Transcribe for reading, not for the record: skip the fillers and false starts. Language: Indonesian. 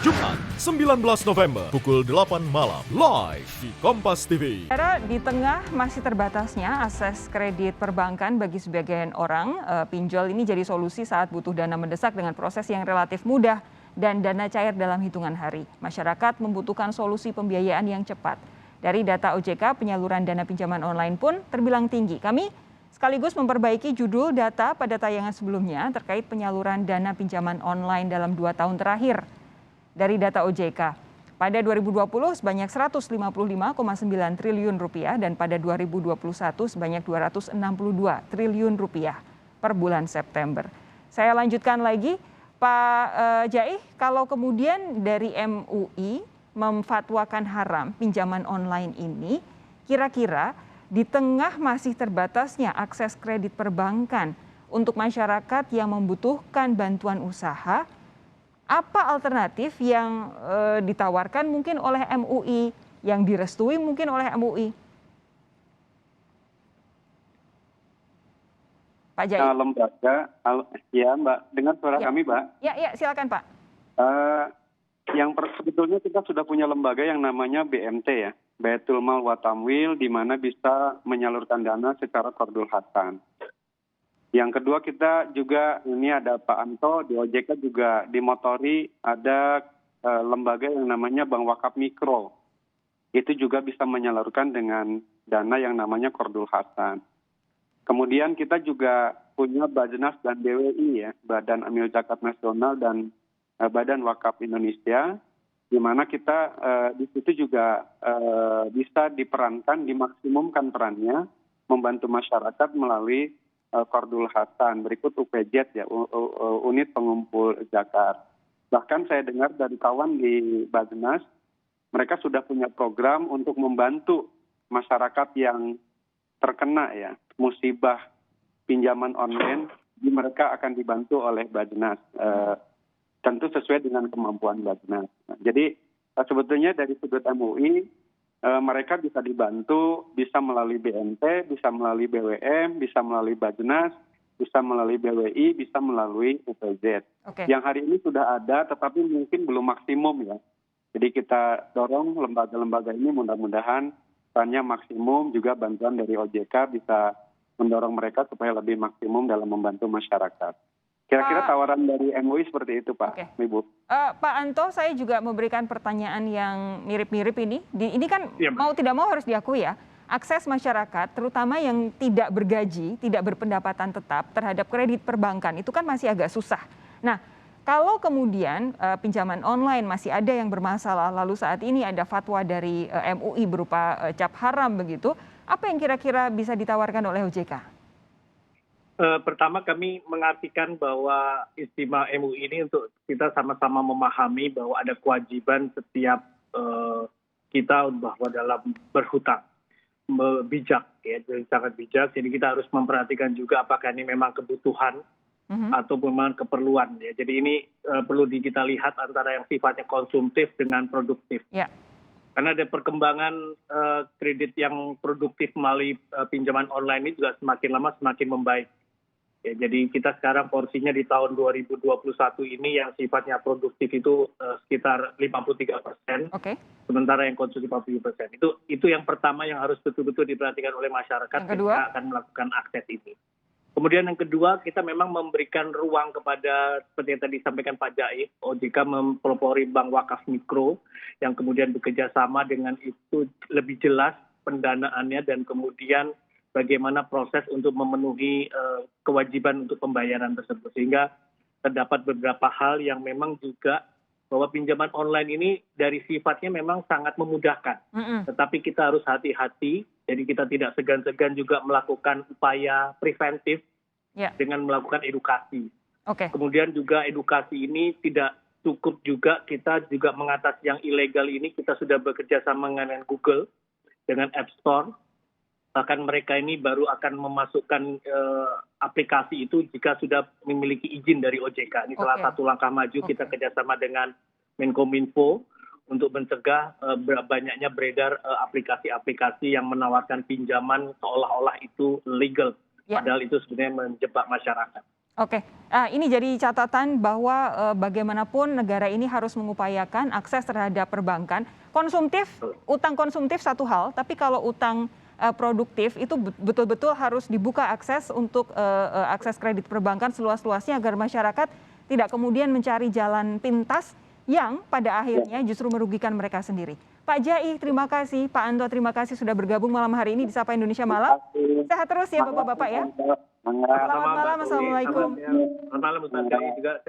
Jumat 19 November pukul 8 malam live di Kompas TV. Di tengah masih terbatasnya akses kredit perbankan bagi sebagian orang, pinjol ini jadi solusi saat butuh dana mendesak dengan proses yang relatif mudah dan dana cair dalam hitungan hari. Masyarakat membutuhkan solusi pembiayaan yang cepat. Dari data OJK, penyaluran dana pinjaman online pun terbilang tinggi. Kami sekaligus memperbaiki judul data pada tayangan sebelumnya terkait penyaluran dana pinjaman online dalam 2 tahun terakhir. Dari data OJK, pada 2020 sebanyak 155,9 triliun rupiah dan pada 2021 sebanyak 262 triliun rupiah per bulan September. Saya lanjutkan lagi, Pak Jaih, kalau kemudian dari MUI memfatwakan haram pinjaman online ini, kira-kira di tengah masih terbatasnya akses kredit perbankan untuk masyarakat yang membutuhkan bantuan usaha, apa alternatif yang ditawarkan mungkin oleh MUI, yang direstui mungkin oleh MUI? Pak Jaih. Lembaga, ya Mbak, dengar suara kami Mbak? Ya, silakan Pak. Sebetulnya kita sudah punya lembaga yang namanya BMT ya, Baitul Mal wa Tamwil, di mana bisa menyalurkan dana secara qardul hasan. Yang kedua, kita juga ini ada Pak Anto di OJK juga dimotori ada lembaga yang namanya Bank Wakaf Mikro. Itu juga bisa menyalurkan dengan dana yang namanya qardul hasan. Kemudian kita juga punya Bajnas dan BWI ya, Badan Amil Zakat Nasional dan Badan Wakaf Indonesia, di mana kita di situ juga bisa diperankan, dimaksimumkan perannya, membantu masyarakat melalui qardul hasan, berikut UPZ ya, unit pengumpul zakat. Bahkan saya dengar dari kawan di Bajnas, mereka sudah punya program untuk membantu masyarakat yang terkena ya musibah pinjaman online, mereka akan dibantu oleh Bajnas, tentu sesuai dengan kemampuan Bajnas. Jadi sebetulnya dari sudut MUI, mereka bisa dibantu, bisa melalui BNT, bisa melalui BWM, bisa melalui Bajnas, bisa melalui BWI, bisa melalui UPZ. Yang hari ini sudah ada, tetapi mungkin belum maksimum ya. Jadi kita dorong lembaga-lembaga ini mudah-mudahan perannya maksimum, juga bantuan dari OJK bisa mendorong mereka supaya lebih maksimum dalam membantu masyarakat. Kira-kira tawaran dari MUI seperti itu, Pak, Ibu. Pak Anto, saya juga memberikan pertanyaan yang mirip-mirip ini. Ini kan mau tidak mau harus diakui ya, akses masyarakat, terutama yang tidak bergaji, tidak berpendapatan tetap terhadap kredit perbankan, itu kan masih agak susah. Nah, kalau kemudian pinjaman online masih ada yang bermasalah, lalu saat ini ada fatwa dari MUI berupa cap haram begitu, apa yang kira-kira bisa ditawarkan oleh OJK? Pertama kami mengartikan bahwa istimewa MUI ini untuk kita sama-sama memahami bahwa ada kewajiban setiap kita bahwa dalam berhutang bijak ya, sangat bijak. Jadi kita harus memperhatikan juga apakah ini memang kebutuhan atau memang keperluan ya. Jadi ini perlu kita lihat antara yang sifatnya konsumtif dengan produktif. Ya. Karena ada perkembangan kredit yang produktif melalui pinjaman online ini juga semakin lama semakin membaik. Ya, jadi kita sekarang porsinya di tahun 2021 ini yang sifatnya produktif itu sekitar 53%, sementara yang konsumsi 40%. Itu yang pertama yang harus betul-betul diperhatikan oleh masyarakat ketika akan melakukan akses ini. Kemudian yang kedua, kita memang memberikan ruang kepada, seperti yang tadi disampaikan Pak Jaih, OJK mempelopori Bank Wakaf Mikro, yang kemudian bekerja sama dengan itu lebih jelas pendanaannya dan kemudian bagaimana proses untuk memenuhi kewajiban untuk pembayaran tersebut. Sehingga terdapat beberapa hal yang memang juga bahwa pinjaman online ini dari sifatnya memang sangat memudahkan. Tetapi kita harus hati-hati, jadi kita tidak segan-segan juga melakukan upaya preventif dengan melakukan edukasi. Kemudian juga edukasi ini tidak cukup juga, kita juga mengatasi yang ilegal ini, kita sudah bekerja sama dengan Google, dengan App Store. Bahkan mereka ini baru akan memasukkan aplikasi itu jika sudah memiliki izin dari OJK. Ini salah satu langkah maju kita kerjasama dengan Menkominfo untuk mencegah banyaknya beredar aplikasi-aplikasi yang menawarkan pinjaman seolah-olah itu legal. Padahal itu sebenarnya menjebak masyarakat. Oke, ini jadi catatan bahwa bagaimanapun negara ini harus mengupayakan akses terhadap perbankan. Konsumtif, utang konsumtif satu hal, tapi kalau utang produktif itu betul-betul harus dibuka akses untuk akses kredit perbankan seluas-luasnya agar masyarakat tidak kemudian mencari jalan pintas yang pada akhirnya justru merugikan mereka sendiri. Pak Jai, terima kasih. Pak Anto, terima kasih sudah bergabung malam hari ini di Sapa Indonesia Malam. Sehat terus ya Bapak-Bapak ya. Selamat malam, Assalamualaikum. Selamat malam Ustaz Jai juga.